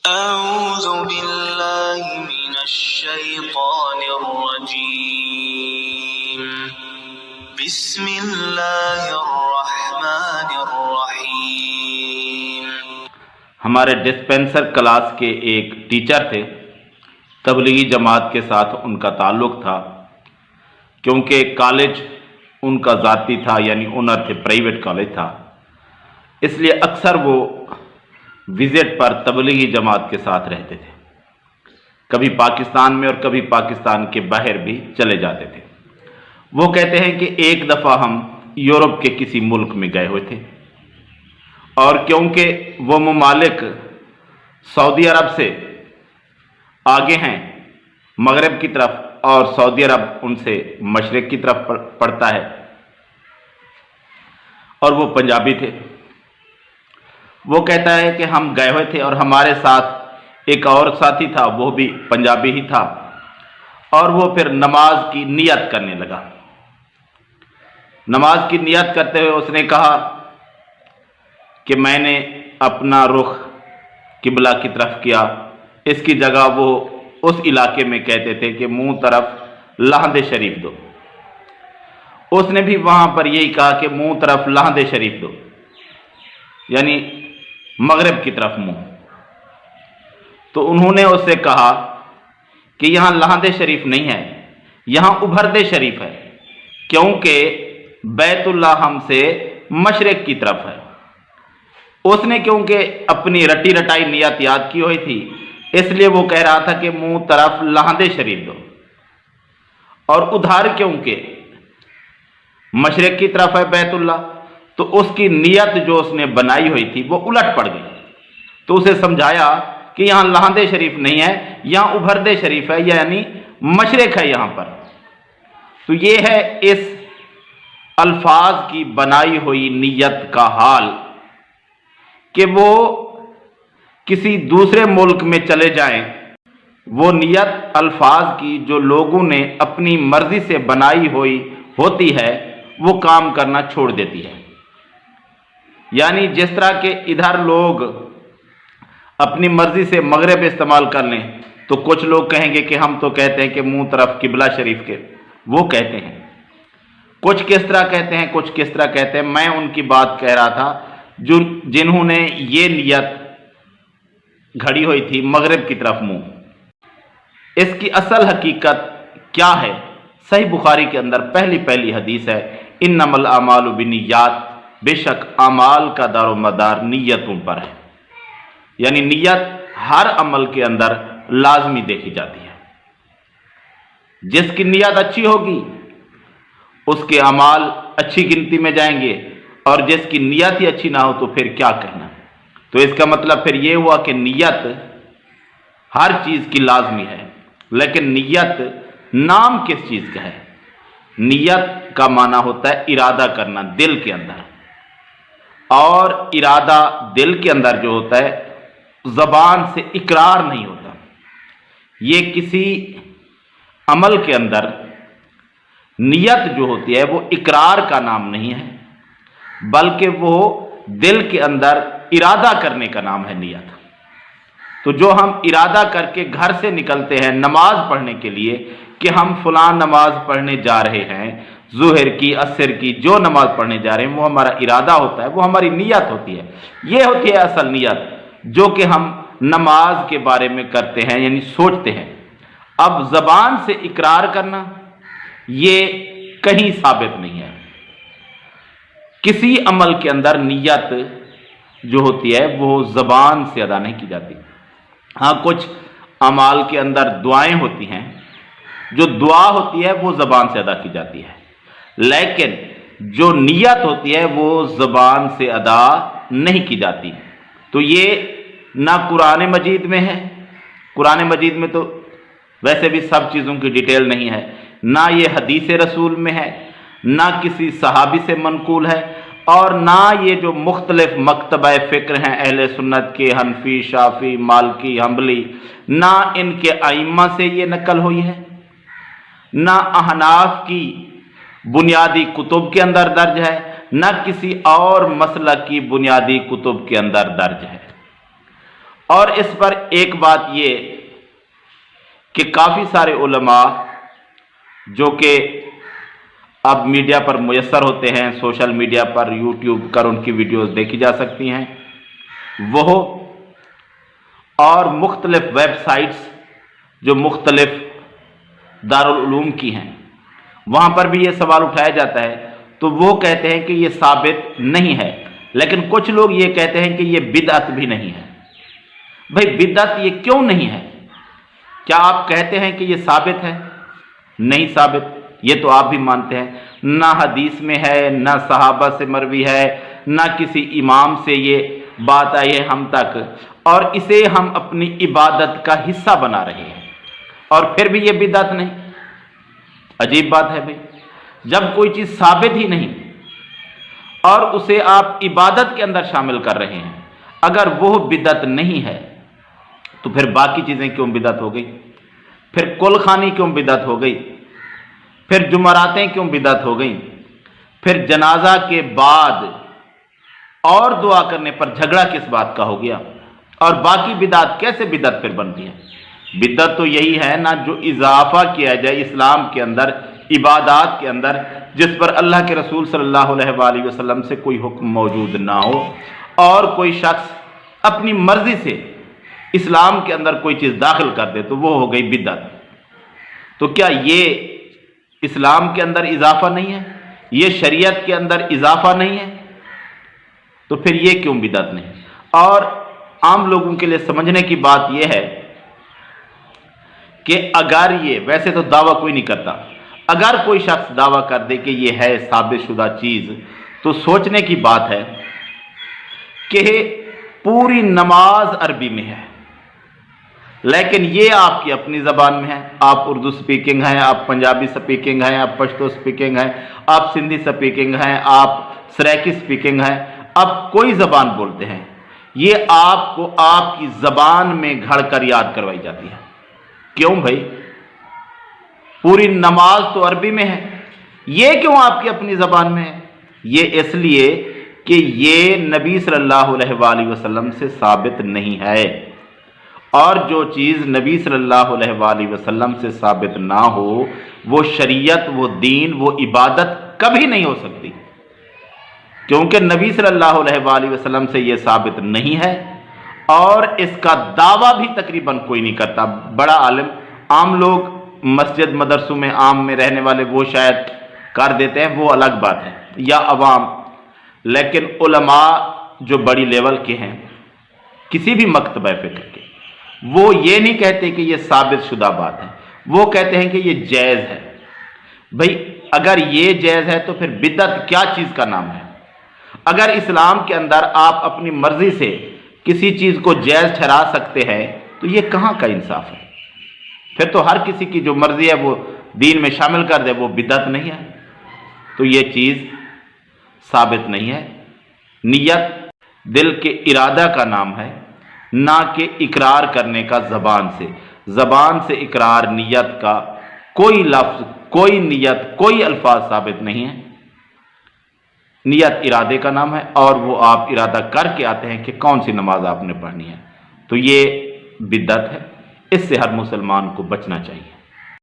أعوذ بالله من الشيطان الرجيم بسم اللہ الرحمن الرحیم۔ ہمارے ڈسپینسر کلاس کے ایک ٹیچر تھے، تبلیغی جماعت کے ساتھ ان کا تعلق تھا، کیونکہ کالج ان کا ذاتی تھا، یعنی اونر تھے، پرائیویٹ کالج تھا، اس لیے اکثر وہ وزٹ پر تبلیغی جماعت کے ساتھ رہتے تھے، کبھی پاکستان میں اور کبھی پاکستان کے باہر بھی چلے جاتے تھے۔ وہ کہتے ہیں کہ ایک دفعہ ہم یورپ کے کسی ملک میں گئے ہوئے تھے، اور کیونکہ وہ ممالک سعودی عرب سے آگے ہیں مغرب کی طرف، اور سعودی عرب ان سے مشرق کی طرف پڑتا ہے، اور وہ پنجابی تھے۔ وہ کہتا ہے کہ ہم گئے ہوئے تھے اور ہمارے ساتھ ایک اور ساتھی تھا، وہ بھی پنجابی ہی تھا، اور وہ پھر نماز کی نیت کرنے لگا۔ نماز کی نیت کرتے ہوئے اس نے کہا کہ میں نے اپنا رخ قبلہ کی طرف کیا، اس کی جگہ وہ اس علاقے میں کہتے تھے کہ منہ طرف لحد شریف دو۔ اس نے بھی وہاں پر یہی کہا کہ منہ طرف لحد شریف دو، یعنی مغرب کی طرف منہ۔ تو انہوں نے اس سے کہا کہ یہاں لحد شریف نہیں ہے، یہاں ابھرد شریف ہے، کیونکہ بیت اللہ ہم سے مشرق کی طرف ہے۔ اس نے کیونکہ اپنی رٹی رٹائی نیت یاد کی ہوئی تھی، اس لیے وہ کہہ رہا تھا کہ منہ طرف لحد شریف دو، اور ادھار کیونکہ مشرق کی طرف ہے بیت اللہ، تو اس کی نیت جو اس نے بنائی ہوئی تھی وہ الٹ پڑ گئی۔ تو اسے سمجھایا کہ یہاں لحد شریف نہیں ہے، یہاں ابھرد شریف ہے، یعنی مشرق ہے یہاں پر۔ تو یہ ہے اس الفاظ کی بنائی ہوئی نیت کا حال، کہ وہ کسی دوسرے ملک میں چلے جائیں، وہ نیت الفاظ کی جو لوگوں نے اپنی مرضی سے بنائی ہوئی ہوتی ہے وہ کام کرنا چھوڑ دیتی ہے۔ یعنی جس طرح کہ ادھر لوگ اپنی مرضی سے مغرب استعمال کر لیں، تو کچھ لوگ کہیں گے کہ ہم تو کہتے ہیں کہ منہ طرف قبلہ شریف کے، وہ کہتے ہیں، کچھ کس طرح کہتے ہیں، کچھ کس طرح کہتے ہیں۔ میں ان کی بات کہہ رہا تھا جنہوں نے یہ نیت گھڑی ہوئی تھی مغرب کی طرف منہ۔ اس کی اصل حقیقت کیا ہے؟ صحیح بخاری کے اندر پہلی حدیث ہے، انما الاعمال بالنیات، بے شک اعمال کا دار و مدار نیتوں پر ہے، یعنی نیت ہر عمل کے اندر لازمی دیکھی جاتی ہے۔ جس کی نیت اچھی ہوگی اس کے اعمال اچھی گنتی میں جائیں گے، اور جس کی نیت ہی اچھی نہ ہو تو پھر کیا کہنا۔ تو اس کا مطلب پھر یہ ہوا کہ نیت ہر چیز کی لازمی ہے، لیکن نیت نام کس چیز کا ہے؟ نیت کا معنی ہوتا ہے ارادہ کرنا دل کے اندر، اور ارادہ دل کے اندر جو ہوتا ہے زبان سے اقرار نہیں ہوتا۔ یہ کسی عمل کے اندر نیت جو ہوتی ہے وہ اقرار کا نام نہیں ہے، بلکہ وہ دل کے اندر ارادہ کرنے کا نام ہے نیت۔ تو جو ہم ارادہ کر کے گھر سے نکلتے ہیں نماز پڑھنے کے لیے کہ ہم فلاں نماز پڑھنے جا رہے ہیں، ظہر کی، عصر کی، جو نماز پڑھنے جا رہے ہیں، وہ ہمارا ارادہ ہوتا ہے، وہ ہماری نیت ہوتی ہے۔ یہ ہوتی ہے اصل نیت، جو کہ ہم نماز کے بارے میں کرتے ہیں، یعنی سوچتے ہیں۔ اب زبان سے اقرار کرنا یہ کہیں ثابت نہیں ہے۔ کسی عمل کے اندر نیت جو ہوتی ہے وہ زبان سے ادا نہیں کی جاتی۔ ہاں کچھ اعمال کے اندر دعائیں ہوتی ہیں، جو دعا ہوتی ہے وہ زبان سے ادا کی جاتی ہے، لیکن جو نیت ہوتی ہے وہ زبان سے ادا نہیں کی جاتی۔ تو یہ نہ قرآن مجید میں ہے، قرآن مجید میں تو ویسے بھی سب چیزوں کی ڈیٹیل نہیں ہے، نہ یہ حدیث رسول میں ہے، نہ کسی صحابی سے منقول ہے، اور نہ یہ جو مختلف مکتبہ فکر ہیں اہل سنت کے، حنفی، شافعی، مالکی، حنبلی، نہ ان کے ائمہ سے یہ نقل ہوئی ہے، نہ احناف کی بنیادی کتب کے اندر درج ہے، نہ کسی اور مسلک کی بنیادی کتب کے اندر درج ہے۔ اور اس پر ایک بات یہ کہ کافی سارے علماء جو کہ اب میڈیا پر میسر ہوتے ہیں، سوشل میڈیا پر یوٹیوب پر ان کی ویڈیوز دیکھی جا سکتی ہیں، وہ اور مختلف ویب سائٹس جو مختلف دارالعلوم کی ہیں وہاں پر بھی یہ سوال اٹھایا جاتا ہے، تو وہ کہتے ہیں کہ یہ ثابت نہیں ہے، لیکن کچھ لوگ یہ کہتے ہیں کہ یہ بدعت بھی نہیں ہے۔ بھئی بدعت یہ کیوں نہیں ہے؟ کیا آپ کہتے ہیں کہ یہ ثابت ہے؟ نہیں ثابت، یہ تو آپ بھی مانتے ہیں، نہ حدیث میں ہے، نہ صحابہ سے مروی ہے، نہ کسی امام سے یہ بات آئی ہے ہم تک، اور اسے ہم اپنی عبادت کا حصہ بنا رہے ہیں، اور پھر بھی یہ بدعت نہیں۔ عجیب بات ہے بھئی، جب کوئی چیز ثابت ہی نہیں اور اسے آپ عبادت کے اندر شامل کر رہے ہیں، اگر وہ بدعت نہیں ہے تو پھر باقی چیزیں کیوں بدعت ہو گئی؟ پھر کل خوانی کیوں بدعت ہو گئی؟ پھر جمعراتیں کیوں بدعت ہو گئیں؟ پھر جنازہ کے بعد اور دعا کرنے پر جھگڑا کس بات کا ہو گیا؟ اور باقی بدعت کیسے بدعت پھر بنتی ہے؟ بدعت تو یہی ہے نا جو اضافہ کیا جائے اسلام کے اندر، عبادات کے اندر، جس پر اللہ کے رسول صلی اللہ علیہ وآلہ وسلم سے کوئی حکم موجود نہ ہو، اور کوئی شخص اپنی مرضی سے اسلام کے اندر کوئی چیز داخل کر دے تو وہ ہو گئی بدعت۔ تو کیا یہ اسلام کے اندر اضافہ نہیں ہے؟ یہ شریعت کے اندر اضافہ نہیں ہے؟ تو پھر یہ کیوں بدعت نہیں؟ اور عام لوگوں کے لیے سمجھنے کی بات یہ ہے کہ اگر یہ، ویسے تو دعویٰ کوئی نہیں کرتا، اگر کوئی شخص دعویٰ کر دے کہ یہ ہے ثابت شدہ چیز، تو سوچنے کی بات ہے کہ پوری نماز عربی میں ہے، لیکن یہ آپ کی اپنی زبان میں ہے، آپ اردو سپیکنگ ہیں، آپ پنجابی سپیکنگ ہیں، آپ پشتو سپیکنگ ہیں، آپ سندھی سپیکنگ ہیں، آپ سریکی سپیکنگ ہیں، آپ کوئی زبان بولتے ہیں، یہ آپ کو آپ کی زبان میں گھڑ کر یاد کروائی جاتی ہے۔ کیوں بھائی؟ پوری نماز تو عربی میں ہے، یہ کیوں آپ کی اپنی زبان میں ہے؟ یہ اس لیے کہ یہ نبی صلی اللہ علیہ وآلہ وسلم سے ثابت نہیں ہے، اور جو چیز نبی صلی اللہ علیہ وآلہ وسلم سے ثابت نہ ہو وہ شریعت، وہ دین، وہ عبادت کبھی نہیں ہو سکتی، کیونکہ نبی صلی اللہ علیہ وآلہ وسلم سے یہ ثابت نہیں ہے، اور اس کا دعویٰ بھی تقریباً کوئی نہیں کرتا۔ بڑا عالم، عام لوگ مسجد مدرسوں میں عام میں رہنے والے وہ شاید کر دیتے ہیں، وہ الگ بات ہے، یا عوام، لیکن علماء جو بڑی لیول کے ہیں کسی بھی مکتبہ فکر کے، وہ یہ نہیں کہتے کہ یہ ثابت شدہ بات ہے، وہ کہتے ہیں کہ یہ جائز ہے۔ بھئی اگر یہ جائز ہے تو پھر بدعت کیا چیز کا نام ہے؟ اگر اسلام کے اندر آپ اپنی مرضی سے کسی چیز کو جائز ٹھہرا سکتے ہیں تو یہ کہاں کا انصاف ہے؟ پھر تو ہر کسی کی جو مرضی ہے وہ دین میں شامل کر دے، وہ بدعت نہیں ہے، تو یہ چیز ثابت نہیں ہے۔ نیت دل کے ارادہ کا نام ہے، نہ کہ اقرار کرنے کا زبان سے اقرار نیت کا کوئی لفظ، کوئی نیت، کوئی الفاظ ثابت نہیں ہے۔ نیت ارادے کا نام ہے، اور وہ آپ ارادہ کر کے آتے ہیں کہ کون سی نماز آپ نے پڑھنی ہے، تو یہ بدعت ہے، اس سے ہر مسلمان کو بچنا چاہیے۔